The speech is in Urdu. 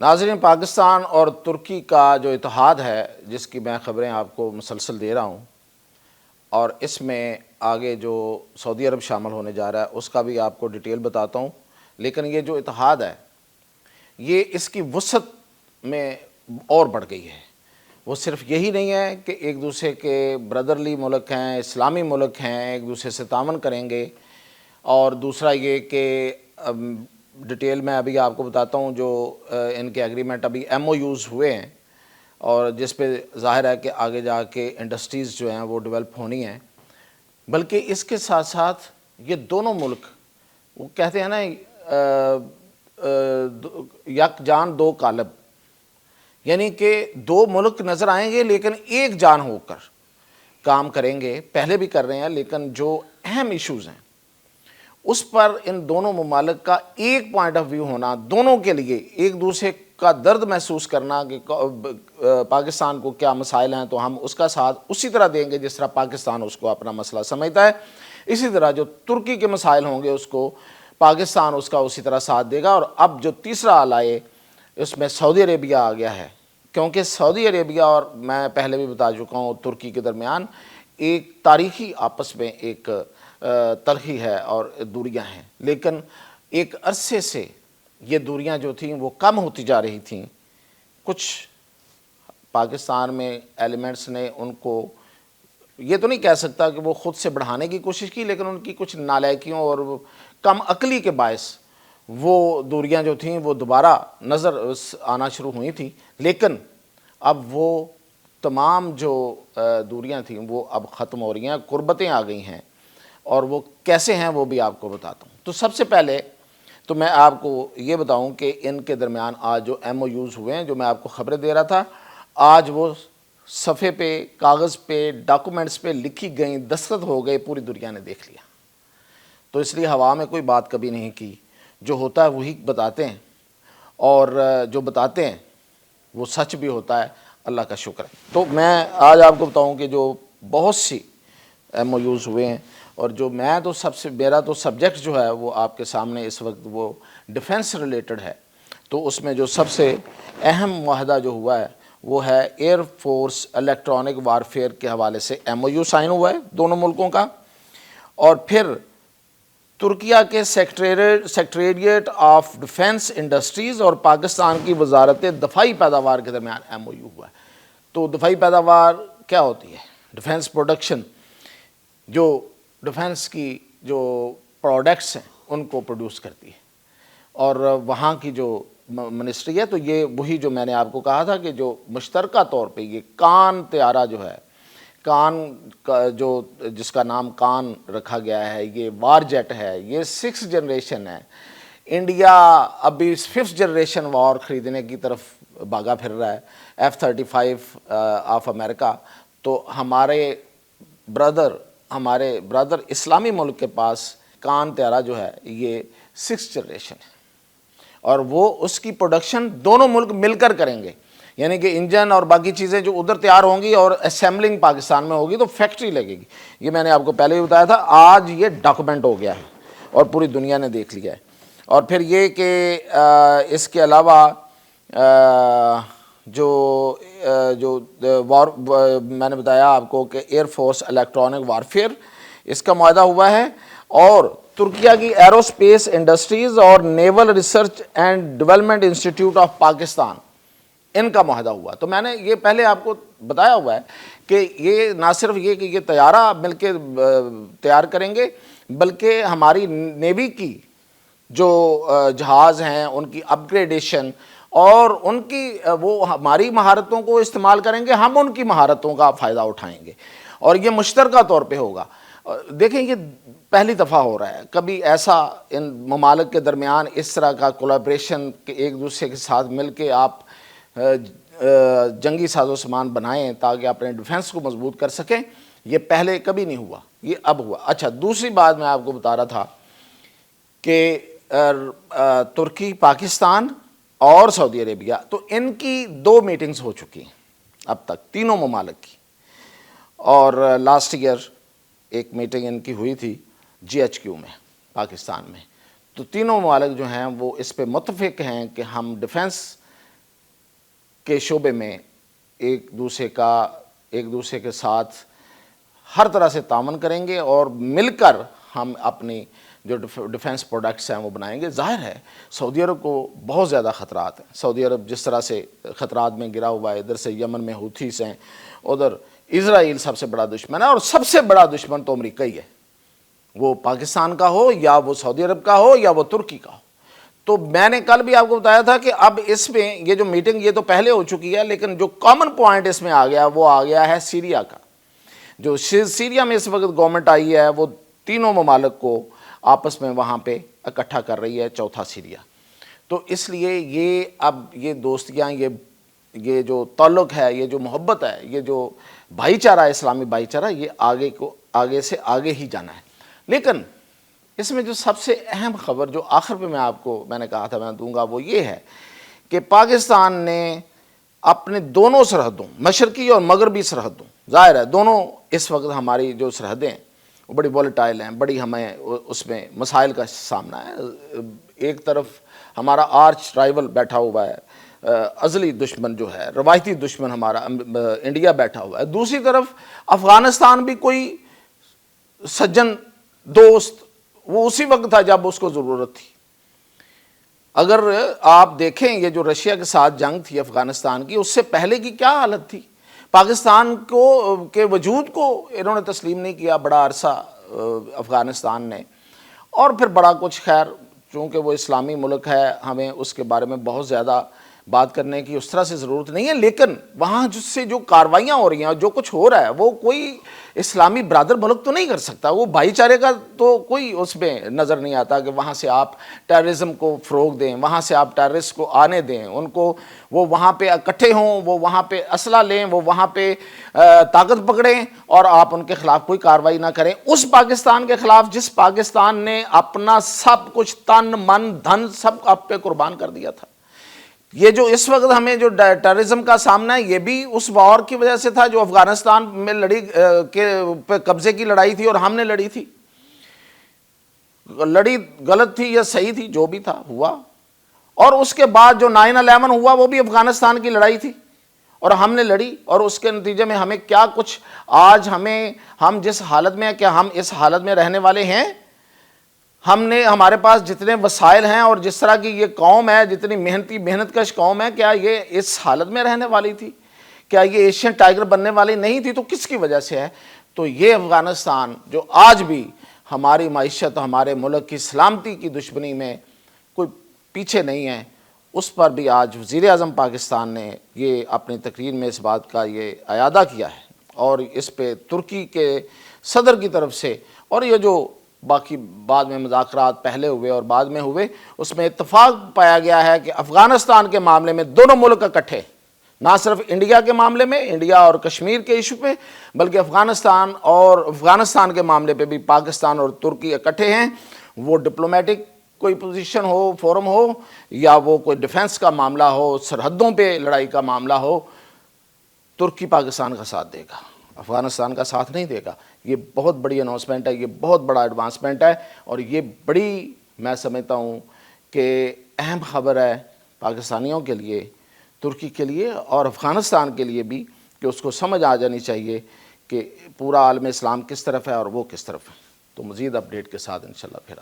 ناظرین، پاکستان اور ترکی کا جو اتحاد ہے جس کی میں خبریں آپ کو مسلسل دے رہا ہوں، اور اس میں آگے جو سعودی عرب شامل ہونے جا رہا ہے اس کا بھی آپ کو ڈیٹیل بتاتا ہوں. لیکن یہ جو اتحاد ہے یہ اس کی وسعت میں اور بڑھ گئی ہے. وہ صرف یہی نہیں ہے کہ ایک دوسرے کے برادرلی ملک ہیں، اسلامی ملک ہیں، ایک دوسرے سے تعاون کریں گے. اور دوسرا یہ کہ ڈیٹیل میں ابھی آپ کو بتاتا ہوں جو ان کے ایگریمنٹ ابھی ایم او یوز ہوئے ہیں، اور جس پہ ظاہر ہے کہ آگے جا کے انڈسٹریز جو ہیں وہ ڈیولپ ہونی ہیں. بلکہ اس کے ساتھ ساتھ یہ دونوں ملک، وہ کہتے ہیں نا یک جان دو قالب، یعنی کہ دو ملک نظر آئیں گے لیکن ایک جان ہو کر کام کریں گے. پہلے بھی کر رہے ہیں، لیکن جو اہم ایشوز ہیں اس پر ان دونوں ممالک کا ایک پوائنٹ آف ویو ہونا، دونوں کے لیے ایک دوسرے کا درد محسوس کرنا کہ پاکستان کو کیا مسائل ہیں تو ہم اس کا ساتھ اسی طرح دیں گے جس طرح پاکستان اس کو اپنا مسئلہ سمجھتا ہے. اسی طرح جو ترکی کے مسائل ہوں گے اس کو پاکستان اس کا اسی طرح ساتھ دے گا. اور اب جو تیسرا آلائے اس میں سعودی عربیہ آ گیا ہے، کیونکہ سعودی عربیہ اور میں پہلے بھی بتا چکا ہوں ترکی کے درمیان ایک تاریخی آپس میں ایک تلخی ہے اور دوریاں ہیں. لیکن ایک عرصے سے یہ دوریاں جو تھیں وہ کم ہوتی جا رہی تھیں. کچھ پاکستان میں ایلیمنٹس نے ان کو، یہ تو نہیں کہہ سکتا کہ وہ خود سے بڑھانے کی کوشش کی، لیکن ان کی کچھ نالائکیوں اور کم عقلی کے باعث وہ دوریاں جو تھیں وہ دوبارہ نظر آنا شروع ہوئی تھیں. لیکن اب وہ تمام جو دوریاں تھیں وہ اب ختم ہو رہی ہیں، قربتیں آ گئی ہیں. اور وہ کیسے ہیں وہ بھی آپ کو بتاتا ہوں. تو سب سے پہلے تو میں آپ کو یہ بتاؤں کہ ان کے درمیان آج جو ایم او یوز ہوئے ہیں، جو میں آپ کو خبریں دے رہا تھا، آج وہ صفحے پہ، کاغذ پہ، ڈاکومنٹس پہ لکھی گئیں، دستخط ہو گئے، پوری دنیا نے دیکھ لیا. تو اس لیے ہوا میں کوئی بات کبھی نہیں کی، جو ہوتا ہے وہی بتاتے ہیں، اور جو بتاتے ہیں وہ سچ بھی ہوتا ہے. اللہ کا شکر ہے. تو میں آج آپ کو بتاؤں کہ جو بہت سی ایم او یوز ہوئے ہیں، اور جو میں تو میرا تو سبجیکٹ جو ہے وہ آپ کے سامنے اس وقت وہ ڈیفنس ریلیٹڈ ہے. تو اس میں جو سب سے اہم معاہدہ جو ہوا ہے وہ ہے ایئر فورس الیکٹرانک وارفیئر کے حوالے سے ایم او یو سائن ہوا ہے دونوں ملکوں کا. اور پھر ترکیہ کے سیکریٹریٹ آف ڈیفنس انڈسٹریز اور پاکستان کی وزارت دفاعی پیداوار کے درمیان ایم او یو ہوا ہے. تو دفاعی پیداوار کیا ہوتی ہے؟ ڈیفنس پروڈکشن، جو ڈیفنس کی جو پروڈکٹس ہیں ان کو پروڈیوس کرتی ہے. اور وہاں کی جو منسٹری ہے، تو یہ وہی جو میں نے آپ کو کہا تھا کہ جو مشترکہ طور پہ یہ کان طیارہ جو ہے، کان کا جو جس کا نام کان رکھا گیا ہے، یہ وار جیٹ ہے، یہ 6 جنریشن ہے. انڈیا ابھی 5th جنریشن وار خریدنے کی طرف بھاگا پھر رہا ہے، F-35 آف امریکہ. تو ہمارے برادر اسلامی ملک کے پاس کان طیارہ جو ہے یہ 6th جنریشن ہے، اور وہ اس کی پروڈکشن دونوں ملک مل کر کریں گے. یعنی کہ انجن اور باقی چیزیں جو ادھر تیار ہوں گی اور اسمبلنگ پاکستان میں ہوگی، تو فیکٹری لگے گی. یہ میں نے آپ کو پہلے بھی بتایا تھا. آج یہ ڈاکومنٹ ہو گیا ہے اور پوری دنیا نے دیکھ لیا ہے. اور پھر یہ کہ اس کے علاوہ جو میں نے بتایا آپ کو کہ ایئر فورس الیکٹرانک وارفیئر، اس کا معاہدہ ہوا ہے. اور ترکیہ کی ایرو اسپیس انڈسٹریز اور naval research and development institute of Pakistan, ان کا معاہدہ ہوا. تو میں نے یہ پہلے آپ کو بتایا ہوا ہے کہ یہ نہ صرف یہ کہ یہ طیارہ مل کے تیار کریں گے، بلکہ ہماری نیوی کی جو جہاز ہیں ان کی اپ گریڈیشن اور ان کی وہ ہماری مہارتوں کو استعمال کریں گے، ہم ان کی مہارتوں کا فائدہ اٹھائیں گے، اور یہ مشترکہ طور پہ ہوگا. دیکھیں یہ پہلی دفعہ ہو رہا ہے، کبھی ایسا ان ممالک کے درمیان اس طرح کا کولیبریشن کہ ایک دوسرے کے ساتھ مل کے آپ جنگی ساز و سامان بنائیں تاکہ اپنے ڈیفنس کو مضبوط کر سکیں. یہ پہلے کبھی نہیں ہوا، یہ اب ہوا. اچھا، دوسری بات میں آپ کو بتا رہا تھا کہ ترکی، پاکستان اور سعودی عربیہ، تو ان کی 2 میٹنگز ہو چکی ہیں اب تک، تینوں ممالک کی. اور لاسٹ ایئر ایک میٹنگ ان کی ہوئی تھی GHQ میں پاکستان میں. تو تینوں ممالک جو ہیں وہ اس پہ متفق ہیں کہ ہم ڈیفنس کے شعبے میں ایک دوسرے کے ساتھ ہر طرح سے تعاون کریں گے اور مل کر ہم اپنی جو ڈیفنس پروڈکٹس ہیں وہ بنائیں گے۔ ظاہر ہے سعودی عرب کو بہت زیادہ خطرات ہیں، سعودی عرب جس طرح سے خطرات میں گرا ہوا ہے، ادھر سے یمن میں ہوتھیز ہیں، ادھر اسرائیل سب سے بڑا دشمن ہے، اور سب سے بڑا دشمن تو امریکہ ہی ہے، وہ پاکستان کا ہو یا وہ سعودی عرب کا ہو یا وہ ترکی کا ہو۔ تو میں نے کل بھی آپ کو بتایا تھا کہ اب اس میں یہ جو میٹنگ یہ تو پہلے ہو چکی ہے، لیکن جو کامن پوائنٹ اس میں آ گیا وہ آ گیا ہے سیریا کا۔ جو سیریا میں اس وقت گورنمنٹ آئی ہے وہ تینوں ممالک کو آپس میں وہاں پہ اکٹھا کر رہی ہے، چوتھا سیریا۔ تو اس لیے یہ اب یہ دوستیاں، یہ جو تعلق ہے، یہ جو محبت ہے، یہ جو بھائی چارہ ہے، اسلامی بھائی چارہ، یہ آگے سے آگے ہی جانا ہے۔ لیکن اس میں جو سب سے اہم خبر جو آخر پہ میں نے کہا تھا میں دوں گا وہ یہ ہے کہ پاکستان نے اپنے دونوں سرحدوں، مشرقی اور مغربی سرحدوں، ظاہر ہے دونوں اس وقت ہماری جو سرحدیں ہیں وہ بڑی وولٹائل ہیں، بڑی ہمیں اس میں مسائل کا سامنا ہے۔ ایک طرف ہمارا آرچ رائیول بیٹھا ہوا ہے، ازلی دشمن جو ہے، روایتی دشمن ہمارا انڈیا بیٹھا ہوا ہے، دوسری طرف افغانستان بھی کوئی سجن دوست وہ اسی وقت تھا جب اس کو ضرورت تھی۔ اگر آپ دیکھیں یہ جو رشیا کے ساتھ جنگ تھی افغانستان کی، اس سے پہلے کی کیا حالت تھی، پاکستان کے وجود کو انہوں نے تسلیم نہیں کیا بڑا عرصہ افغانستان نے، اور پھر بڑا کچھ، خیر چونکہ وہ اسلامی ملک ہے ہمیں اس کے بارے میں بہت زیادہ بات کرنے کی اس طرح سے ضرورت نہیں ہے، لیکن وہاں جس سے جو کاروائیاں ہو رہی ہیں اور جو کچھ ہو رہا ہے وہ کوئی اسلامی برادر ملک تو نہیں کر سکتا، وہ بھائی چارے کا تو کوئی اس میں نظر نہیں آتا کہ وہاں سے آپ ٹیررزم کو فروغ دیں، وہاں سے آپ ٹیررسٹ کو آنے دیں، ان کو وہ وہاں پہ اکٹھے ہوں، وہ وہاں پہ اسلحہ لیں، وہ وہاں پہ طاقت پکڑیں اور آپ ان کے خلاف کوئی کارروائی نہ کریں۔ اس پاکستان کے خلاف جس پاکستان نے اپنا سب کچھ تن من دھن سب آپ پہ قربان کر دیا تھا، یہ جو اس وقت ہمیں جو ٹیررزم کا سامنا ہے یہ بھی اس وار کی وجہ سے تھا جو افغانستان میں پہ قبضے کی لڑائی تھی اور ہم نے لڑی تھی، لڑی غلط تھی یا صحیح تھی، جو بھی تھا ہوا، اور اس کے بعد جو 9/11 ہوا وہ بھی افغانستان کی لڑائی تھی اور ہم نے لڑی، اور اس کے نتیجے میں ہمیں کیا کچھ آج ہم جس حالت میں ہیں، کیا ہم اس حالت میں رہنے والے ہیں؟ ہمارے پاس جتنے وسائل ہیں اور جس طرح کی یہ قوم ہے، جتنی محنت کش قوم ہے، کیا یہ اس حالت میں رہنے والی تھی؟ کیا یہ ایشین ٹائیگر بننے والی نہیں تھی؟ تو کس کی وجہ سے ہے؟ تو یہ افغانستان جو آج بھی ہماری معیشت، ہمارے ملک کی سلامتی کی دشمنی میں کوئی پیچھے نہیں ہے، اس پر بھی آج وزیر اعظم پاکستان نے یہ اپنی تقریر میں اس بات کا یہ اعادہ کیا ہے، اور اس پہ ترکی کے صدر کی طرف سے، اور یہ جو باقی بعد میں مذاکرات پہلے ہوئے اور بعد میں ہوئے، اس میں اتفاق پایا گیا ہے کہ افغانستان کے معاملے میں دونوں ملک اکٹھے، نہ صرف انڈیا کے معاملے میں، انڈیا اور کشمیر کے ایشو پہ، بلکہ افغانستان کے معاملے پہ بھی پاکستان اور ترکی اکٹھے ہیں، وہ ڈپلومیٹک کوئی پوزیشن ہو، فورم ہو، یا وہ کوئی ڈیفنس کا معاملہ ہو، سرحدوں پہ لڑائی کا معاملہ ہو، ترکی پاکستان کا ساتھ دے گا، افغانستان کا ساتھ نہیں دے گا۔ یہ بہت بڑی اناؤنسمنٹ ہے، یہ بہت بڑا ایڈوانسمنٹ ہے، اور یہ بڑی میں سمجھتا ہوں کہ اہم خبر ہے پاکستانیوں کے لیے، ترکی کے لیے اور افغانستان کے لیے بھی، کہ اس کو سمجھ آ جانی چاہیے کہ پورا عالم اسلام کس طرف ہے اور وہ کس طرف ہے۔ تو مزید اپڈیٹ کے ساتھ انشاءاللہ پھر